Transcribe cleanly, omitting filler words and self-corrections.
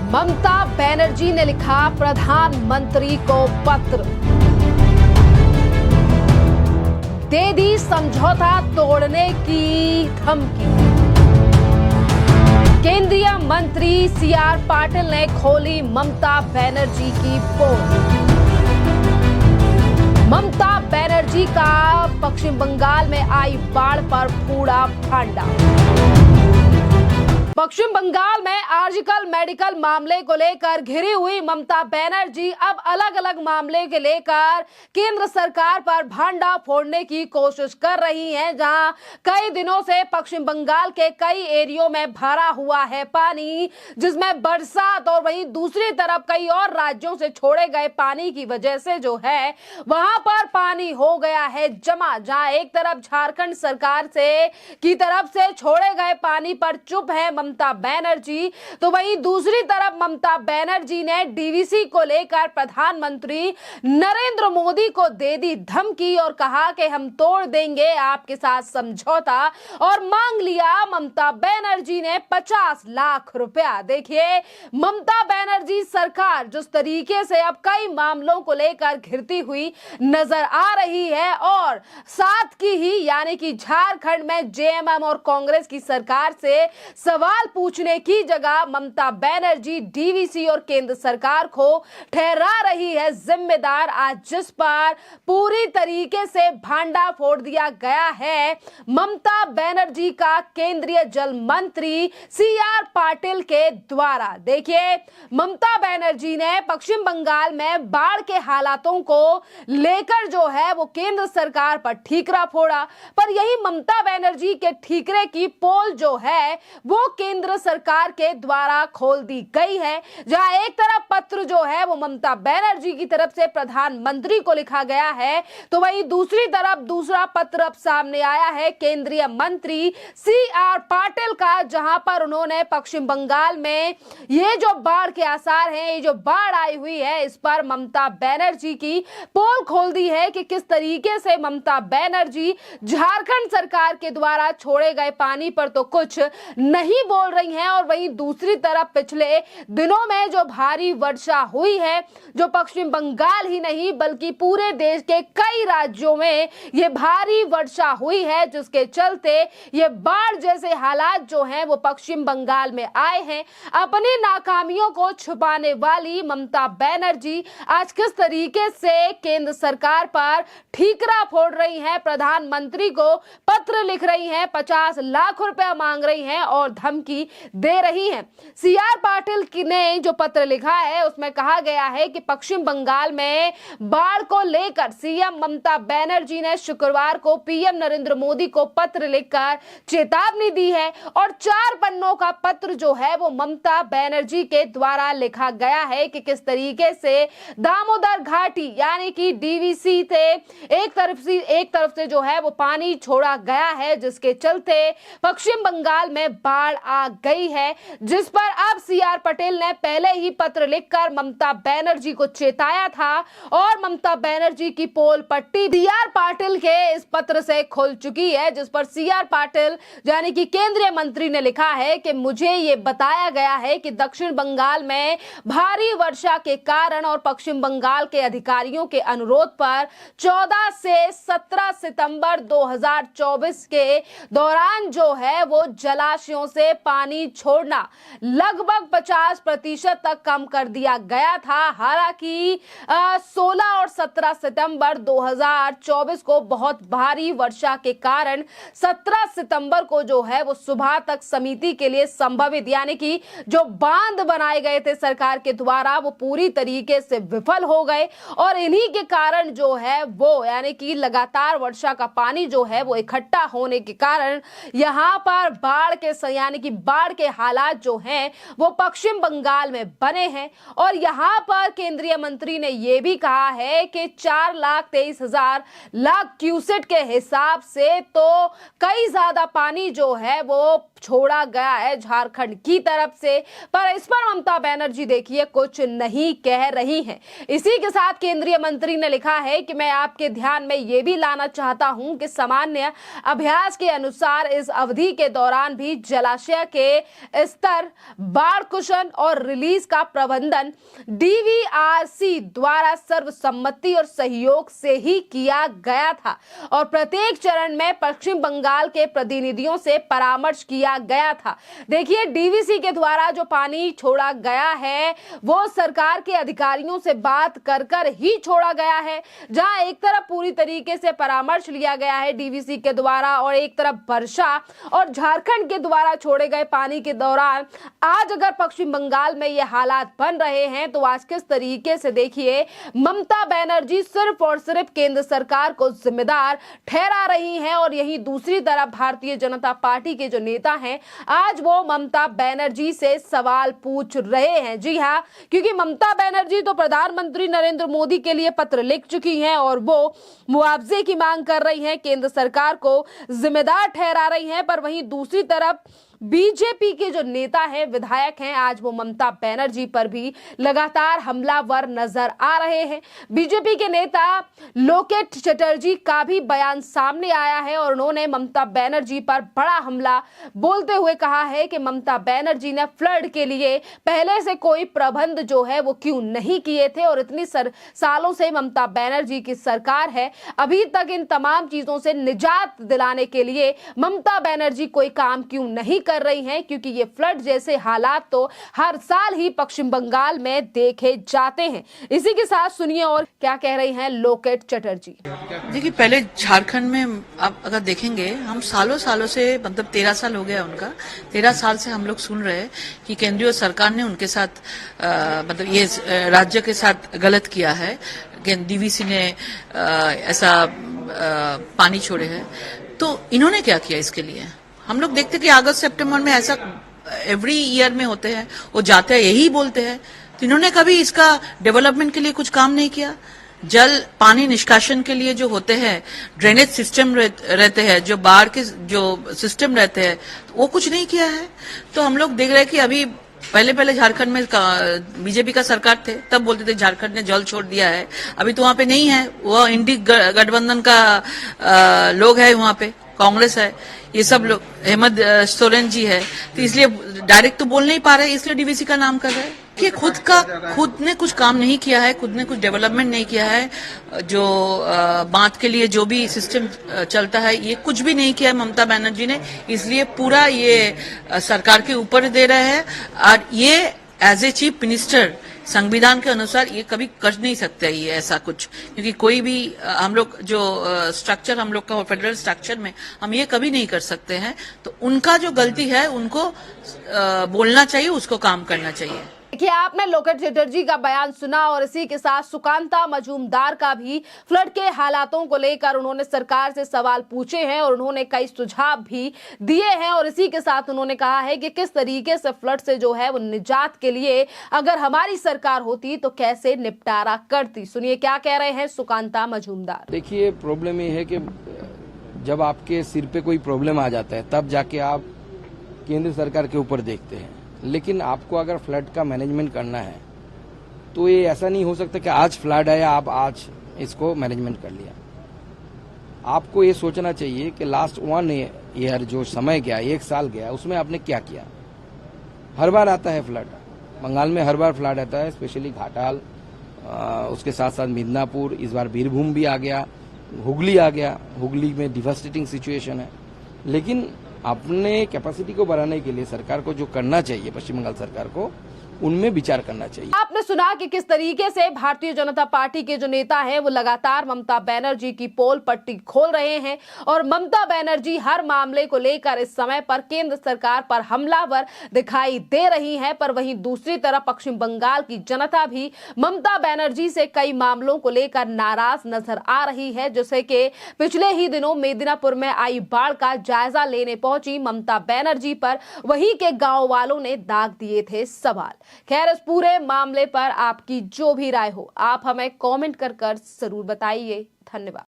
ममता बनर्जी ने लिखा प्रधानमंत्री को पत्र, दे दी समझौता तोड़ने की धमकी। केंद्रीय मंत्री सीआर पाटिल ने खोली ममता बनर्जी की पोल। ममता बनर्जी का पश्चिम बंगाल में आई बाढ़ पर फूटा भांडा। पश्चिम बंगाल में आर्जिकल मेडिकल मामले को लेकर घिरी हुई ममता बनर्जी अब अलग अलग मामले के लेकर केंद्र सरकार पर भांडा फोड़ने की कोशिश कर रही हैं, जहां कई दिनों से पश्चिम बंगाल के कई एरियो में भरा हुआ है पानी, जिसमें बरसात और वहीं दूसरी तरफ कई और राज्यों से छोड़े गए पानी की वजह से जो है वहां पर पानी हो गया है जमा। जहां एक तरफ झारखंड सरकार की तरफ से छोड़े गए पानी पर चुप है ममता बनर्जी, तो वहीं दूसरी तरफ ममता बनर्जी ने डीवीसी को लेकर प्रधानमंत्री नरेंद्र मोदी को दे दी धमकी और कहा कि हम तोड़ देंगे आपके साथ समझौता, और मांग लिया ममता बनर्जी ने 50 लाख रुपया। देखिए, ममता बनर्जी सरकार जिस तरीके से अब कई मामलों को लेकर घिरती हुई नजर आ रही है, और साथ की ही यानी कि झारखंड में जेएमएम और कांग्रेस की सरकार से सवाल पूछने की जगह ममता बनर्जी डीवीसी और केंद्र सरकार को ठहरा रही है जिम्मेदार, आज जिस पर पूरी तरीके से भांडा फोड़ दिया गया है ममता बनर्जी का केंद्रीय जल मंत्री सीआर पाटिल के द्वारा। देखिए, ममता बनर्जी ने पश्चिम बंगाल में बाढ़ के हालातों को लेकर जो है वो केंद्र सरकार पर ठीकरा फोड़ा, पर यही ममता बनर्जी के ठीकरे की पोल जो है वो केंद्र सरकार के द्वारा खोल दी गई है। जहां एक तरफ पत्र जो है वो ममता बनर्जी की तरफ से प्रधानमंत्री को लिखा गया है, तो वहीं दूसरी तरफ दूसरा पत्र अब सामने आया है केंद्रीय मंत्री सीआर पाटिल का, जहां पर उन्होंने पश्चिम बंगाल में ये जो बाढ़ के आसार हैं, ये जो बाढ़ आई हुई है, इस पर ममता बनर्जी की पोल खोल दी है कि किस तरीके से ममता बनर्जी झारखंड सरकार के द्वारा छोड़े गए पानी पर तो कुछ नहीं बोल रही हैं, और वहीं दूसरी तरफ पिछले दिनों में जो भारी वर्षा हुई है, जो पश्चिम बंगाल ही नहीं बल्कि पूरे देश के कई राज्यों में ये भारी वर्षा हुई है, जिसके चलते ये बाढ़ जैसे हालात जो हैं वो पश्चिम बंगाल में आए हैं। अपनी नाकामियों को छुपाने वाली ममता बनर्जी आज किस तरीके से केंद्र सरकार पर ठीकरा फोड़ रही हैं, प्रधानमंत्री को पत्र लिख रही हैं, 50 लाख रुपया मांग रही हैं और धमकी दे रही हैं। सीआर पाटिल ने जो पत्र लिखा है उसमें कहा गया है कि पश्चिम बंगाल में बाढ़ को लेकर सीएम ममता बनर्जी ने शुक्रवार को पीएम नरेंद्र मोदी को पत्र लिखकर चेतावनी दी है, और 4 पन्नों का पत्र जो है वो ममता बनर्जी के द्वारा लिखा गया है कि किस तरीके से दामोदर घाटी यानी कि डीवीसी से एक तरफ से जो है वो पानी छोड़ा गया है, जिसके चलते पश्चिम बंगाल में बाढ़ आ गई है, जिस पर अब सीआर पटेल ने पहले ही पत्र लिखकर ममता बनर्जी को चेताया था, और ममता बनर्जी की पोल पट्टी सीआर पाटिल के इस पत्र से खुल चुकी है, जिस पर सीआर पाटिल यानी कि केंद्रीय मंत्री ने लिखा है कि मुझे ये बताया गया है कि दक्षिण बंगाल में भारी वर्षा के कारण और पश्चिम बंगाल के अधिकारियों के अनुरोध पर 14 से 17 सितंबर 2024 के दौरान जो है वो जलाशयों से पानी छोड़ना लगभग 50% तक कम कर दिया गया था। हालांकि 16 और 17 सितंबर 2024 को बहुत भारी वर्षा के कारण 17 सितंबर को जो है वो सुबह तक समिति के लिए संभावित यानी कि जो बांध बनाए गए थे सरकार के द्वारा वो पूरी तरीके से विफल हो गए, और इन्हीं के कारण जो है वो यानी कि लगातार वर्षा का पानी जो है वो इकट्ठा होने के कारण यहाँ पर यानी कि बाढ़ के हालात जो हैं वो पश्चिम बंगाल में बने हैं। और यहाँ पर केंद्रीय मंत्री ने यह भी कहा है कि 4,23,000 लाख क्यूसेक के हिसाब से तो कई ज्यादा पानी जो है वो छोड़ा गया है झारखंड की तरफ से, पर इस पर ममता बनर्जी देखिए कुछ नहीं कह रही हैं। इसी के साथ केंद्रीय मंत्री ने लिखा है कि मैं आपके ध्यान में यह भी लाना चाहता हूं कि सामान्य अभ्यास के अनुसार इस अवधि के दौरान भी जलाशय के स्तर, बाढ़ कुशन और रिलीज का प्रबंधन डीवीआरसी द्वारा सर्वसम्मति और सहयोग से ही किया गया था और प्रत्येक चरण में पश्चिम बंगाल के प्रतिनिधियों से परामर्श किया गया था। देखिए, डीवीसी के द्वारा जो पानी छोड़ा गया है वो सरकार के अधिकारियों से बात कर ही छोड़ा गया है, जहां एक तरफ पूरी तरीके से परामर्श लिया गया है डीवीसी के द्वारा और एक तरफ वर्षा और झारखंड के द्वारा छोड़े गए पानी के दौरान आज अगर पश्चिम बंगाल में ये हालात बन रहे हैं तो आज किस तरीके से देखिए ममता बनर्जी सिर्फ और सिर्फ केंद्र सरकार को जिम्मेदार ठहरा रही हैं और यही दूसरी तरफ भारतीय जनता पार्टी के जो नेता हैं आज वो ममता बनर्जी से सवाल पूछ रहे हैं। जी हाँ, क्योंकि ममता बनर्जी तो प्रधानमंत्री नरेंद्र मोदी के लिए पत्र लिख चुकी हैं और वो मुआवजे की मांग कर रही हैं, केंद्र सरकार को जिम्मेदार ठहरा रही हैं, पर वहीं दूसरी तरफ बीजेपी के जो नेता हैं, विधायक हैं, आज वो ममता बनर्जी पर भी लगातार हमलावर नजर आ रहे हैं। बीजेपी के नेता लोकेट चटर्जी का भी बयान सामने आया है और उन्होंने ममता बनर्जी पर बड़ा हमला बोलते हुए कहा है कि ममता बनर्जी ने फ्लड के लिए पहले से कोई प्रबंध जो है वो क्यों नहीं किए थे और इतनी सालों से ममता बनर्जी की सरकार है, अभी तक इन तमाम चीजों से निजात दिलाने के लिए ममता बनर्जी कोई काम क्यों नहीं कर रही हैं, क्योंकि ये फ्लड जैसे हालात तो हर साल ही पश्चिम बंगाल में देखे जाते हैं। इसी के साथ सुनिए और क्या कह रही हैं लोकेट चटर्जी। देखिए, पहले झारखंड में आप अगर देखेंगे, हम सालों सालों से मतलब 13 साल हो गया उनका, 13 साल से हम लोग सुन रहे हैं कि केंद्रीय सरकार ने उनके साथ मतलब ये राज्य के साथ गलत किया है, डीवीसी ने ऐसा पानी छोड़े है। तो इन्होंने क्या किया इसके लिए? हम लोग देखते कि अगस्त सितंबर में ऐसा एवरी ईयर में होते हैं, वो जाते हैं यही बोलते हैं। तो इन्होंने कभी इसका डेवलपमेंट के लिए कुछ काम नहीं किया। जल पानी निष्कासन के लिए जो होते हैं, ड्रेनेज सिस्टम रहते हैं, जो बाढ़ के जो सिस्टम रहते हैं, तो वो कुछ नहीं किया है। तो हम लोग देख रहे हैं कि अभी पहले झारखंड में बीजेपी का सरकार थे, तब बोलते थे झारखंड ने जल छोड़ दिया है। अभी तो वहां पे नहीं है, वो इंडी गठबंधन का लोग है, वहां पे कांग्रेस है, ये सब लोग, हेमंत सोरेन जी है, तो इसलिए डायरेक्ट तो बोल नहीं पा रहे, इसलिए डीवीसी का नाम कर रहे हैं कि खुद ने कुछ काम नहीं किया है, खुद ने कुछ डेवलपमेंट नहीं किया है। जो बांध के लिए जो भी सिस्टम चलता है, ये कुछ भी नहीं किया है ममता बनर्जी ने, इसलिए पूरा ये सरकार के ऊपर दे रहे हैं। और ये एज ए चीफ मिनिस्टर संविधान के अनुसार ये कभी कर नहीं सकते ये ऐसा कुछ, क्योंकि कोई भी हम लोग जो स्ट्रक्चर हम लोग का फेडरल स्ट्रक्चर में हम ये कभी नहीं कर सकते हैं। तो उनका जो गलती है उनको बोलना चाहिए, उसको काम करना चाहिए। देखिए, आपने लोकेट चटर्जी का बयान सुना और इसी के साथ सुकांता मजूमदार का भी फ्लड के हालातों को लेकर उन्होंने सरकार से सवाल पूछे हैं और उन्होंने कई सुझाव भी दिए हैं और इसी के साथ उन्होंने कहा है कि किस तरीके से फ्लड से जो है वो निजात के लिए अगर हमारी सरकार होती तो कैसे निपटारा करती। सुनिए क्या कह रहे हैं सुकांता मजूमदार। देखिए, प्रॉब्लम ये है कि जब आपके सिर पे कोई प्रॉब्लम आ जाता है तब जाके आप केंद्र सरकार के ऊपर देखते हैं, लेकिन आपको अगर फ्लड का मैनेजमेंट करना है तो ये ऐसा नहीं हो सकता कि आज फ्लड आया आप आज इसको मैनेजमेंट कर लिया। आपको ये सोचना चाहिए कि लास्ट 1 ईयर जो समय गया, 1 साल गया, उसमें आपने क्या किया। हर बार आता है फ्लड, बंगाल में हर बार फ्लड आता है, स्पेशली घाटाल, उसके साथ साथ मिदनापुर, इस बार बीरभूम भी आ गया, हुगली आ गया। हुगली में डिवास्टेटिंग सिचुएशन है। लेकिन अपने कैपेसिटी को बढ़ाने के लिए सरकार को जो करना चाहिए, पश्चिम बंगाल सरकार को, उनमें विचार करना चाहिए। आपने सुना कि किस तरीके से भारतीय जनता पार्टी के जो नेता हैं वो लगातार ममता बनर्जी की पोल पट्टी खोल रहे हैं और ममता बनर्जी हर मामले को लेकर इस समय पर केंद्र सरकार पर हमलावर दिखाई दे रही हैं, पर वहीं दूसरी तरफ पश्चिम बंगाल की जनता भी ममता बनर्जी से कई मामलों को लेकर नाराज नजर आ रही है। जैसे कि पिछले ही दिनों मेदिनीपुर में आई बाढ़ का जायजा लेने पहुंची ममता बनर्जी पर वहीं के गांव वालों ने दाग दिए थे सवाल। खैर, इस पूरे मामले पर आपकी जो भी राय हो आप हमें कमेंट कर जरूर बताइए। धन्यवाद।